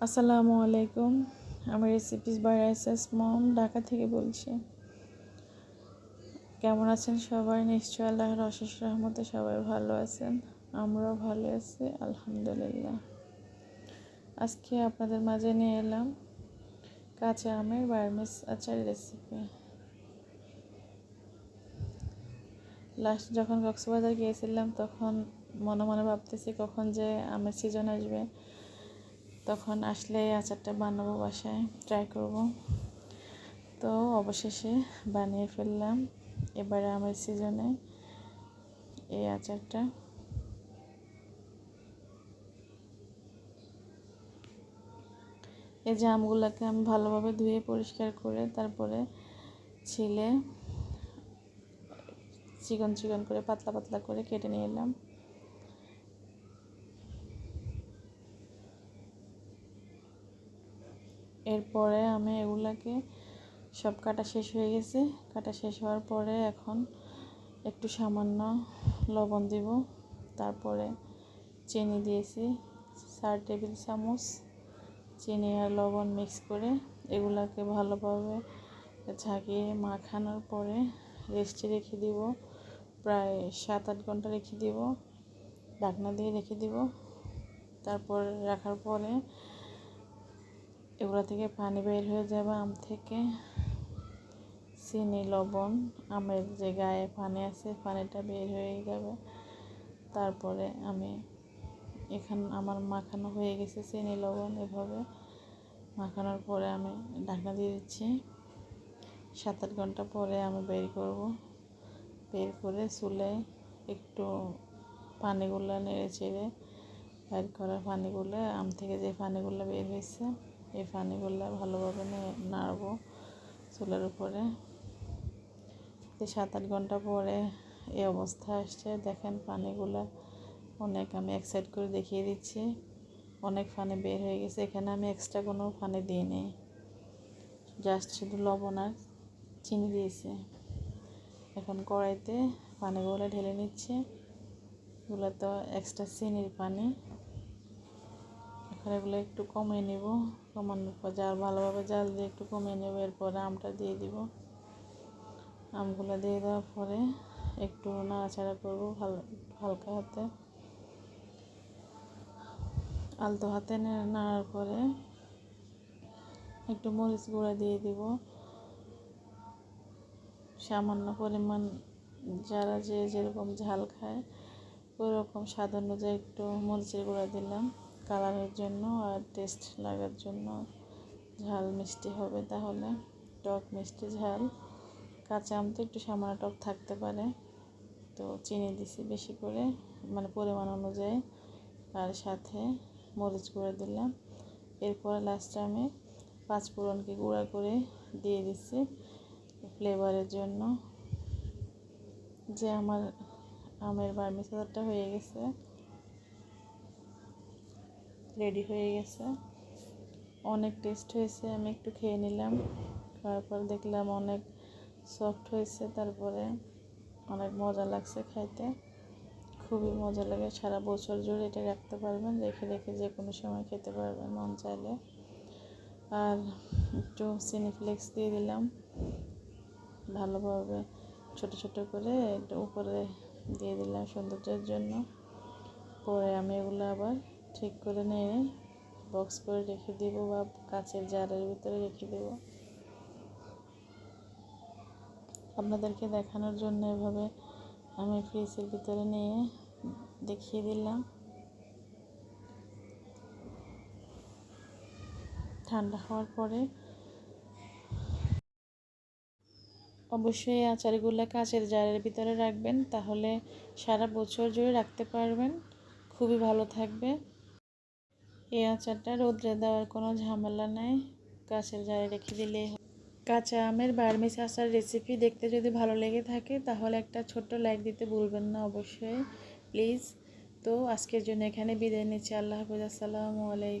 আসসালামু আলাইকুম। আমি রেসিপিস বাই রাইসাস মম ঢাকা থেকে বলছি। কেমন আছেন সবাই? নিশ্চয় আল্লাহর অশেষ রহমতে সবাই ভালো আছেন। আমরাও ভালো আছি আলহামদুলিল্লাহ। আজকে আপনাদের মাঝে নিয়ে এলাম কাঁচা আমের বার্মিস আচার রেসিপি। লাস্ট যখন কক্সবাজার গিয়েছিলাম তখন মনে মনে ভাবতেছি কখন যে আমের সিজন আসবে, তখন আসলে আচারটা বানাবো, বাসায় ট্রাই করব। তো অবশেষে বানিয়ে ফেললাম এবারে আমের সিজনে এই আচারটা। এই যে আমগুলোকে আমি ভালোভাবে ধুয়ে পরিষ্কার করে তারপরে ছিলে চিকন চিকন করে পাতলা পাতলা করে কেটে নিয়ে এলাম। এরপরে আমি এগুলাকে সব কাটা শেষ হয়ে গেছে। কাটা শেষ হওয়ার পরে এখন একটু সামান্য লবণ দিব, তারপরে চিনি দিয়েছি 4 টেবিল চামচ। চিনি আর লবণ মিক্স করে এগুলাকে ভালোভাবে ঝাঁকিয়ে মাখানোর পরে রেস্টে রেখে দিব, প্রায় 7-8 ঘন্টা রেখে দিব, ঢাকনা দিয়ে রেখে দিব। তারপর রাখার পরে এগুলো থেকে পানি বের হয়ে যাবে, আম থেকে চিনি লবণ আমের যে গায়ে পানি আছে পানিটা বের হয়ে যাবে। তারপরে আমি আমার মাখানো হয়ে গেছে চিনি লবণ। এভাবে মাখানোর পরে আমি ঢাকনা দিয়ে দিচ্ছি। 7-8 ঘন্টা পরে আমি বের করব। বের করে চুলায় একটু পানিগুলো নেড়ে চেড়ে বের করা পানিগুলো, আম থেকে যে পানিগুলো বের হয়েছে এই পানিগুলো ভালোভাবে নাড়ব চুলার উপরে। 7-8 ঘন্টা পরে এই অবস্থা আসছে, দেখেন পানিগুলো অনেক, আমি এক সাইড করে দেখিয়ে দিচ্ছি, অনেক পানি বের হয়ে গেছে। এখানে আমি এক্সট্রা কোনো পানি দিই নি, জাস্ট শুধু লবণ আর চিনি দিয়েছি। এখন কড়াইতে পানিগুলো ঢেলে নিচ্ছে, এগুলো তো এক্সট্রা চিনির পানি। এখন এগুলো একটু কমিয়ে নেব, কমানোর পর ভালোভাবে জাল দিয়ে একটু কমিয়ে নেব। এরপরে আমটা দিয়ে দিব। আমগুলো দিয়ে দেওয়ার পরে একটু নাড়াচাড়া করবো হালকা হাতে, আলতো হাতে নাড়ার পরে একটু মরিচ গুঁড়া দিয়ে দিব সামান্য পরিমাণ। যারা যেরকম ঝাল খায় ওরকম স্বাদ অনুযায়ী একটু মরিচের গুঁড়া দিলাম কালারের জন্য আর টেস্ট লাগার জন্য। ঝাল মিষ্টি হবে, তাহলে টক মিষ্টি ঝাল। কাঁচা আম তো একটু সামান্য টক থাকতে পারে, তো চিনি দিছি বেশি করে, মানে পরিমাণ অনুযায়ী, আর সাথে মরিচ গুঁড়া দিলাম। এরপর লাস্টে আমি 5 ফোড়নকে গুঁড়া করে দিয়ে দিচ্ছি ফ্লেভারের জন্য। যে আমার আমের বার্মিস আচারটা হয়ে গেছে, রেডি হয়ে গেছে। অনেক টেস্ট হয়েছে, আমি একটু খেয়ে নিলাম, খাওয়ার পর দেখলাম অনেক সফট হয়েছে, তারপরে অনেক মজা লাগছে খাইতে, খুবই মজা লাগে। সারা বছর জুড়ে এটা রাখতে পারবেন, রেখে রেখে যে কোনো সময় খেতে পারবেন মন চাইলে। আর একটু চিনি ফ্লেক্স দিয়ে দিলাম ভালোভাবে, ছোট ছোট করে একটু উপরে দিয়ে দিলাম সৌন্দর্যের জন্য। পরে আমি এগুলো আবার ঠিক করে নিয়ে বক্স করে রেখে দিব বা কাচের জারের ভিতরে রেখে দেব। আপনাদেরকে দেখানোর জন্য এভাবে আমি ফ্রিজের ভিতরে নিয়ে দেখিয়ে দিলাম। ঠান্ডা হওয়ার পরে অবশ্যই আচারগুলো কাচের জারের ভিতরে রাখবেন, তাহলে সারা বছর জুড়ে রাখতে পারবেন, খুবই ভালো থাকবে। এই আচারটা রোদ্রে দেওয়ার কোনো ঝামেলা নাই, কাচের জারে রেখে দিলেই হয়। কাঁচা আমের বার্মিস আচার রেসিপি দেখতে যদি ভালো লেগে থাকে তাহলে একটা ছোট্ট লাইক দিতে ভুলবেন না অবশ্যই, প্লিজ। তো আজকের জন্য এখানে বিদায় নিচ্ছি। আল্লাহ হাফেজ। আসসালামু আলাইকুম।